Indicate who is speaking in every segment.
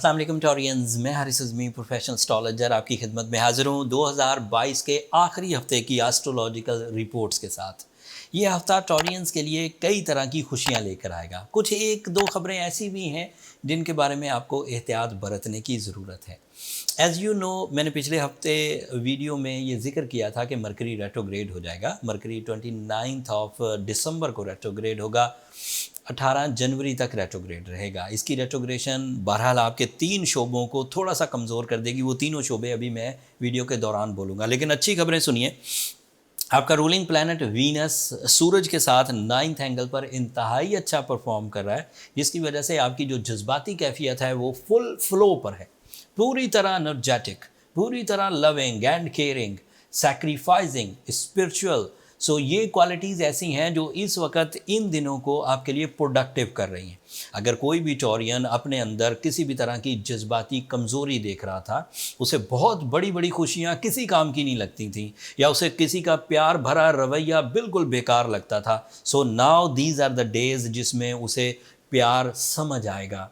Speaker 1: अस्सलाम वालेकुम टॉरियंस, मैं हारिस अज़मी प्रोफेशनल एस्ट्रोलॉजर आपकी खिदमत में हाज़िर हूँ 2022 के आखिरी हफ्ते की एस्ट्रोलॉजिकल रिपोर्ट्स के साथ। ये हफ्ता टॉरियंस के लिए कई तरह की खुशियाँ लेकर आएगा। कुछ एक दो खबरें ऐसी भी हैं जिनके बारे में आपको एहतियात बरतने की ज़रूरत है। एज़ यू नो, मैंने पिछले हफ्ते वीडियो में ये जिक्र किया था कि मरकरी रेट्रोग्रेड हो जाएगा। मरकरी 29 ऑफ दिसंबर को रेट्रोग्रेड होगा, 18 जनवरी तक रेट्रोग्रेड रहेगा। इसकी रेट्रोग्रेशन बहरहाल आपके 3 शोबों को थोड़ा सा कमज़ोर कर देगी। वो तीनों शोबे अभी मैं वीडियो के दौरान बोलूँगा, लेकिन अच्छी खबरें सुनिए। आपका रूलिंग प्लैनेट वीनस सूरज के साथ 9th एंगल पर इंतहाई अच्छा परफॉर्म कर रहा है, जिसकी वजह से आपकी जो जज्बाती कैफियत है वो फुल फ्लो पर है, पूरी तरह एनर्जेटिक, पूरी तरह loving and caring, sacrificing, spiritual. So ये क्वालिटीज़ ऐसी हैं जो इस वक्त इन दिनों को आपके लिए प्रोडक्टिव कर रही हैं। अगर कोई भी टॉरियन अपने अंदर किसी भी तरह की जज्बाती कमज़ोरी देख रहा था, उसे बहुत बड़ी बड़ी खुशियाँ किसी काम की नहीं लगती थी, या उसे किसी का प्यार भरा रवैया बिल्कुल बेकार लगता था, so now these are the days जिसमें उसे प्यार समझ आएगा,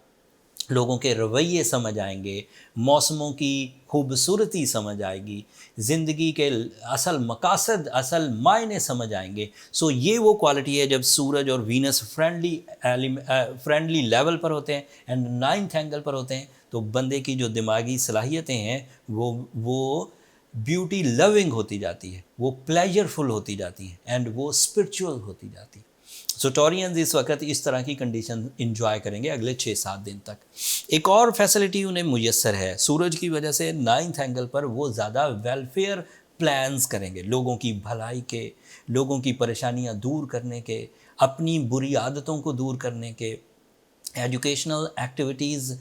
Speaker 1: लोगों के रवैये समझ आएंगे, मौसमों की खूबसूरती समझ आएगी, ज़िंदगी के असल मकासद, असल मायने समझ आएंगे। सो ये वो क्वालिटी है जब सूरज और वीनस फ्रेंडली लेवल पर होते हैं एंड 9th एंगल पर होते हैं, तो बंदे की जो दिमागी सलाहियतें हैं वो ब्यूटी लविंग होती जाती है, वो प्लेजरफुल होती जाती हैं एंड वो स्पिरिचुअल होती जाती है। सो टॉरियंस इस वक्त इस तरह की कंडीशन इंजॉय करेंगे अगले 6-7 दिन तक। एक और फैसिलिटी उन्हें मुयस्सर है, सूरज की वजह से 9th एंगल पर वो ज़्यादा वेलफेयर प्लान्स करेंगे, लोगों की भलाई के, लोगों की परेशानियां दूर करने के, अपनी बुरी आदतों को दूर करने के। एजुकेशनल एक्टिविटीज़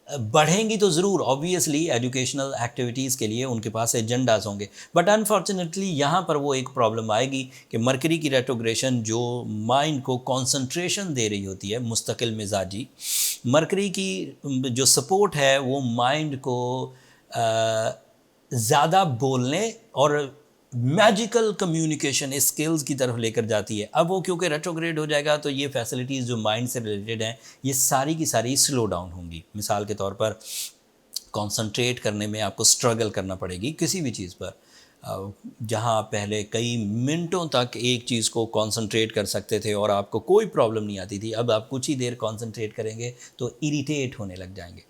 Speaker 1: बढ़ेंगी तो ज़रूर, ऑब्वियसली एजुकेशनल एक्टिविटीज़ के लिए उनके पास एजेंडाज होंगे, बट अनफॉर्चुनेटली यहाँ पर वो एक प्रॉब्लम आएगी कि मरकरी की रेट्रोग्रेशन जो माइंड को कंसंट्रेशन दे रही होती है, मुस्तकिल मिजाजी, मरकरी की जो सपोर्ट है वो माइंड को ज़्यादा बोलने और मैजिकल कम्युनिकेशन स्किल्स की तरफ लेकर जाती है। अब वो क्योंकि रेट्रोग्रेड हो जाएगा तो ये फैसिलिटीज़ जो माइंड से रिलेटेड हैं ये सारी की सारी स्लो डाउन होंगी। मिसाल के तौर पर कंसंट्रेट करने में आपको स्ट्रगल करना पड़ेगी किसी भी चीज़ पर। जहाँ पहले कई मिनटों तक एक चीज़ को कंसंट्रेट कर सकते थे और आपको कोई प्रॉब्लम नहीं आती थी, अब आप कुछ ही देर कंसंट्रेट करेंगे तो इरिटेट होने लग जाएंगे।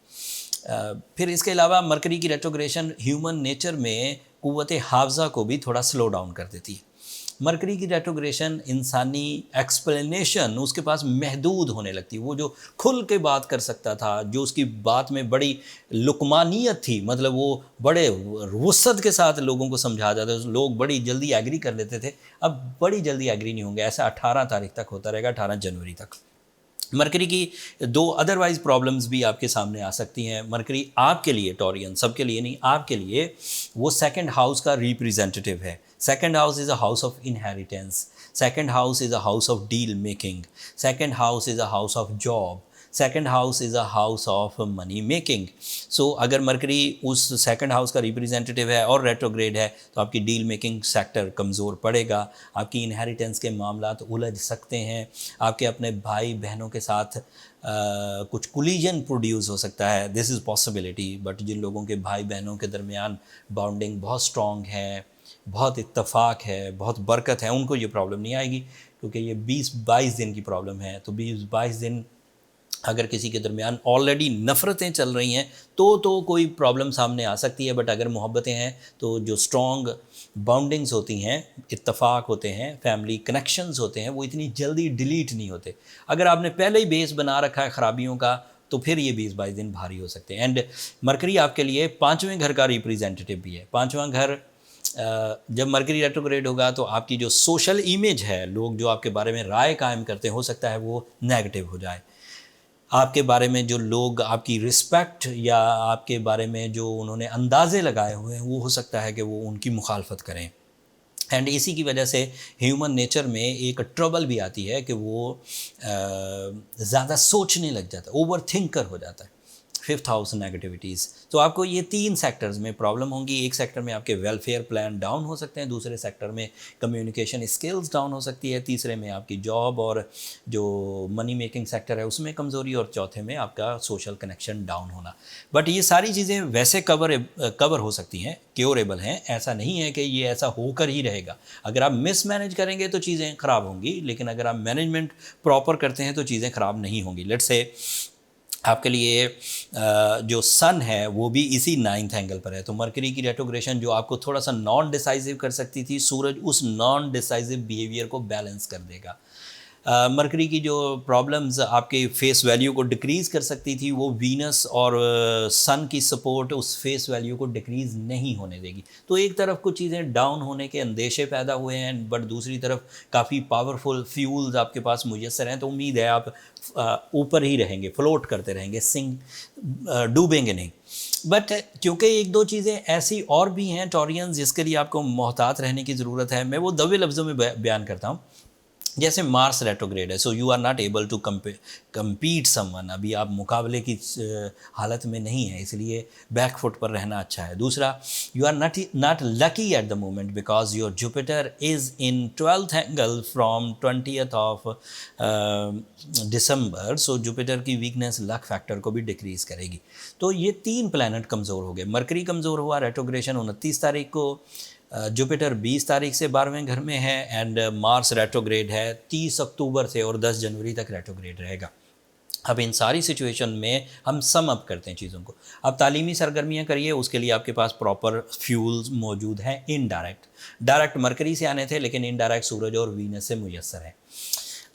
Speaker 1: फिर इसके अलावा मरकरी की रेट्रोग्रेशन ह्यूमन नेचर में कुव्वत हाफ़ज़ा को भी थोड़ा स्लो डाउन कर देती है। मरकरी की रेट्रोग्रेशन इंसानी एक्सप्लेनेशन उसके पास महदूद होने लगती है। वो जो खुल के बात कर सकता था, जो उसकी बात में बड़ी लुकमानियत थी, मतलब वो बड़े वुसअत के साथ लोगों को समझा जाता था, लोग बड़ी जल्दी एग्री कर लेते थे, अब बड़ी जल्दी एग्री नहीं होंगे। ऐसा 18 तारीख तक होता रहेगा, 18 जनवरी तक। मरकरी की दो अदरवाइज प्रॉब्लम्स भी आपके सामने आ सकती हैं। मरकरी आपके लिए, टॉरियन सबके लिए नहीं, आपके लिए वो सेकंड हाउस का रिप्रेजेंटेटिव है। Second house is a house of inheritance, second house is a house of deal making, second house is a house of job, second house is a house of money making. So अगर Mercury उस second house का representative है और retrograde है तो आपकी deal making sector कमज़ोर पड़ेगा, आपकी इनहेरिटेंस के मामलात उलझ सकते हैं, आपके अपने भाई बहनों के साथ कुछ कोलिजन प्रोड्यूस हो सकता है, दिस इज़ पॉसिबिलिटी। बट जिन लोगों के भाई बहनों के दरमियान बॉन्डिंग बहुत स्ट्रॉन्ग है, बहुत इत्तफाक है, बहुत बरकत है, उनको ये प्रॉब्लम नहीं आएगी, क्योंकि ये 20-22 दिन की प्रॉब्लम है। तो 20-22 दिन अगर किसी के दरमियान ऑलरेडी नफ़रतें चल रही हैं तो कोई प्रॉब्लम सामने आ सकती है, बट अगर मोहब्बतें हैं तो जो स्ट्रॉन्ग बाउंडिंग्स होती हैं, इत्तफाक होते हैं, फैमिली कनेक्शंस होते हैं, वो इतनी जल्दी डिलीट नहीं होते। अगर आपने पहले ही बेस बना रखा है ख़राबियों का तो फिर ये 20-22 दिन भारी हो सकते हैं। एंड मरकरी आपके लिए 5वें घर का रिप्रेजेंटेटिव भी है। 5वां घर जब मरकरी रेट्रोग्रेड होगा तो आपकी जो सोशल इमेज है, लोग जो आपके बारे में राय कायम करते हैं, हो सकता है वो नेगेटिव हो जाए। आपके बारे में जो लोग आपकी रिस्पेक्ट या आपके बारे में जो उन्होंने अंदाज़े लगाए हुए हैं, वो हो सकता है कि वो उनकी मुखालफत करें। एंड इसी की वजह से ह्यूमन नेचर में एक ट्रबल भी आती है कि वो ज़्यादा सोचने लग जाता है, ओवर थिंकर हो जाता है। 5th house negativities. तो आपको ये 3 सेक्टर्स में प्रॉब्लम होंगी। एक सेक्टर में आपके वेलफेयर प्लान डाउन हो सकते हैं, दूसरे सेक्टर में कम्युनिकेशन स्किल्स डाउन हो सकती है, तीसरे में आपकी जॉब और जो मनी मेकिंग सेक्टर है उसमें कमज़ोरी, और चौथे में आपका सोशल कनेक्शन डाउन होना। बट ये सारी चीज़ें वैसे कवर हो सकती हैं, क्योरेबल हैं। ऐसा नहीं है कि ये ऐसा होकर ही रहेगा। अगर आप मिस मैनेज करेंगे तो चीज़ें ख़राब होंगी, लेकिन अगर आप मैनेजमेंट प्रॉपर करते हैं तो चीज़ें ख़राब नहीं होंगी। लेट्स से आपके लिए जो सन है वो भी इसी 9th एंगल पर है, तो मरकरी की रेट्रोग्रेशन जो आपको थोड़ा सा नॉन डिसाइसिव कर सकती थी, सूरज उस नॉन डिसाइसिव बिहेवियर को बैलेंस कर देगा। मरकरी की जो प्रॉब्लम्स आपके फेस वैल्यू को डिक्रीज़ कर सकती थी, वो वीनस और सन की सपोर्ट उस फेस वैल्यू को डिक्रीज़ नहीं होने देगी। तो एक तरफ कुछ चीज़ें डाउन होने के अंदेशे पैदा हुए हैं, बट दूसरी तरफ काफ़ी पावरफुल फ्यूल्स आपके पास मुयस्सर हैं, तो उम्मीद है आप ऊपर ही रहेंगे, फ्लोट करते रहेंगे, डूबेंगे नहीं। बट क्योंकि एक दो चीज़ें ऐसी और भी हैं टॉरियंस जिसके लिए आपको मोहतात रहने की ज़रूरत है, मैं वो दबे लफ्ज़ों में बयान करता हूँ। जैसे मार्स रेट्रोग्रेड है, so you are not able to compete someone, अभी आप मुकाबले की हालत में नहीं है, इसलिए बैक फुट पर रहना अच्छा है। दूसरा, you are not lucky at the moment because your Jupiter is in 12th angle from 20th of December, so Jupiter की वीकनेस लक फैक्टर को भी डिक्रीज़ करेगी। तो ये 3 प्लैनेट कमज़ोर हो गए। मरकरी कमज़ोर हुआ, रेट्रोग्रेशन 29 तारीख को, जुपिटर 20 तारीख से 12वें घर में है, एंड मार्स रेट्रोग्रेड है 30 अक्टूबर से और 10 जनवरी तक रेट्रोग्रेड रहेगा। अब इन सारी सिचुएशन में हम सम अप करते हैं चीज़ों को। अब तालीमी सरगर्मियाँ करिए, उसके लिए आपके पास प्रॉपर फ्यूल्स मौजूद हैं। डायरेक्ट मरकरी से आने थे, लेकिन इनडायरेक्ट सूरज और वीनस से मुयस्सर है।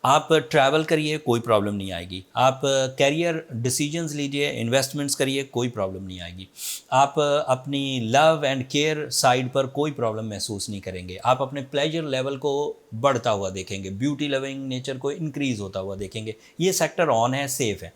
Speaker 1: आप ट्रैवल करिए, कोई प्रॉब्लम नहीं आएगी। आप कैरियर डिसीजंस लीजिए, इन्वेस्टमेंट्स करिए, कोई प्रॉब्लम नहीं आएगी। आप अपनी लव एंड केयर साइड पर कोई प्रॉब्लम महसूस नहीं करेंगे। आप अपने प्लेजर लेवल को बढ़ता हुआ देखेंगे, ब्यूटी लविंग नेचर को इंक्रीज़ होता हुआ देखेंगे। ये सेक्टर ऑन है, सेफ़ है।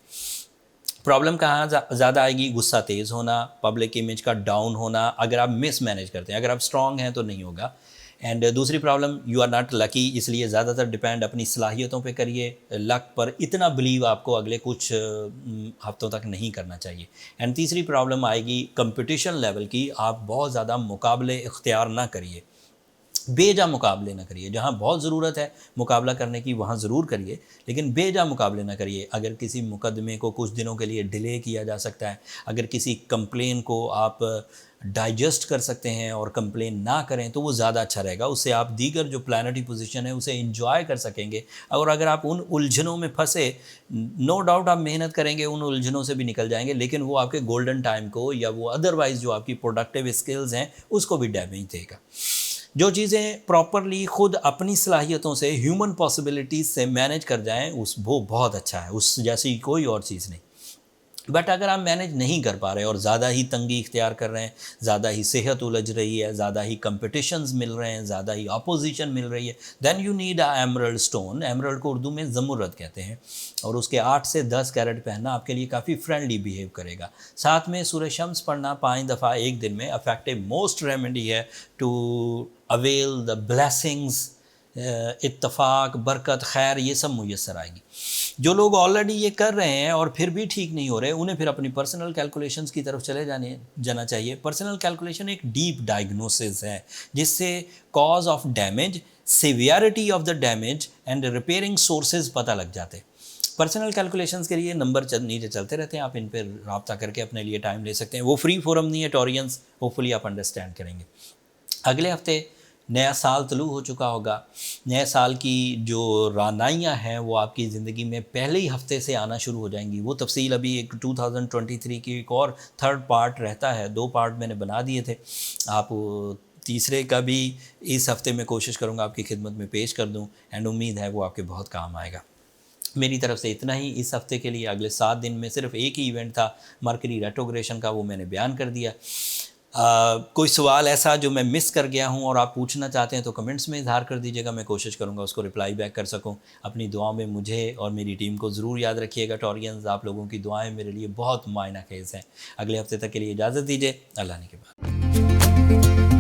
Speaker 1: प्रॉब्लम कहाँ ज़्यादा आएगी? गुस्सा तेज़ होना, पब्लिक इमेज का डाउन होना, अगर आप मिस मैनेज करते हैं। अगर आप स्ट्रॉन्ग हैं तो नहीं होगा। एंड दूसरी problem, you are not lucky, इसलिए ज़्यादातर डिपेंड अपनी सलाहियतों पे करिए। लक पर इतना बिलीव आपको अगले कुछ हफ्तों तक नहीं करना चाहिए। एंड तीसरी प्रॉब्लम आएगी कंपटीशन लेवल की, आप बहुत ज़्यादा मुकाबले इख्तियार ना करिए, बेजा मुकाबले ना करिए। जहाँ बहुत ज़रूरत है मुकाबला करने की वहाँ ज़रूर करिए, लेकिन बेजा मुकाबले ना करिए। अगर किसी मुकदमे को कुछ दिनों के लिए डिले किया जा सकता है, अगर किसी कंप्लेन को आप डाइजेस्ट कर सकते हैं और कंप्लेन ना करें, तो वो ज़्यादा अच्छा रहेगा। उससे आप दीगर जो प्लानिटरी पोजीशन है उसे एंजॉय कर सकेंगे। और अगर आप उन उलझनों में फंसे, नो डाउट आप मेहनत करेंगे, उन उलझनों से भी निकल जाएंगे, लेकिन वो आपके गोल्डन टाइम को या वो अदरवाइज़ जो आपकी प्रोडक्टिव स्किल्स हैं उसको भी डैमेज देगा। जो चीज़ें प्रॉपरली खुद अपनी सलाहियतों से, ह्यूमन पॉसिबिलिटीज़ से मैनेज कर जाएं, वो बहुत अच्छा है, उस जैसी कोई और चीज़ नहीं। बट अगर आप मैनेज नहीं कर पा रहे और ज़्यादा ही तंगी इख्तियार कर रहे हैं, ज़्यादा ही सेहत उलझ रही है, ज़्यादा ही कंपटीशंस मिल रहे हैं, ज़्यादा ही अपोजिशन मिल रही है, then you need a emerald stone. Emerald को उर्दू में ज़मुरद कहते हैं, और उसके 8 से 10 कैरेट पहनना आपके लिए काफ़ी फ्रेंडली बिहेव करेगा। साथ में सूरज शम्स पढ़ना 5 दफ़ा एक दिन में इफेक्टिव मोस्ट रेमेडी है टू अवेल द ब्लेसिंग्स, इत्तफाक, बरकत, खैर, ये सब मुयस्सर आएगी। जो लोग ऑलरेडी ये कर रहे हैं और फिर भी ठीक नहीं हो रहे, उन्हें फिर अपनी पर्सनल कैलकुलेशंस की तरफ चले जाना चाहिए। पर्सनल कैलकुलेशन एक डीप डायग्नोसिस है जिससे cause of damage, severity of the damage and repairing sources पता लग जाते। पर्सनल कैलकुलेशंस के लिए नंबर नीचे चलते रहते हैं, आप इन पर रब्ता करके अपने लिए टाइम ले सकते हैं। वो फ्री फोरम नहीं है टॉरियंस, होपफुली आप अंडरस्टैंड करेंगे। अगले हफ्ते नया साल तलू हो चुका होगा। नए साल की जो रानाइयाँ हैं वो आपकी ज़िंदगी में पहले ही हफ्ते से आना शुरू हो जाएंगी। वो तफसील अभी एक 2023 की एक और 3rd पार्ट रहता है, 2 पार्ट मैंने बना दिए थे। आप तीसरे का भी इस हफ्ते में कोशिश करूँगा आपकी खिदमत में पेश कर दूँ, एंड उम्मीद है वो आपके बहुत काम आएगा। मेरी तरफ से इतना ही इस हफ्ते के लिए। अगले 7 दिन में सिर्फ एक ही इवेंट था मरकरी रेट्रोग्रेशन का, वो मैंने बयान कर दिया। कोई सवाल ऐसा जो मैं मिस कर गया हूं और आप पूछना चाहते हैं तो कमेंट्स में इज़हार कर दीजिएगा, मैं कोशिश करूंगा उसको रिप्लाई बैक कर सकूं। अपनी दुआओं में मुझे और मेरी टीम को ज़रूर याद रखिएगा टॉरियंस, आप लोगों की दुआएं मेरे लिए बहुत मायना खेज़ हैं। अगले हफ्ते तक के लिए इजाज़त दीजिए, अल्लाह ने के बाद।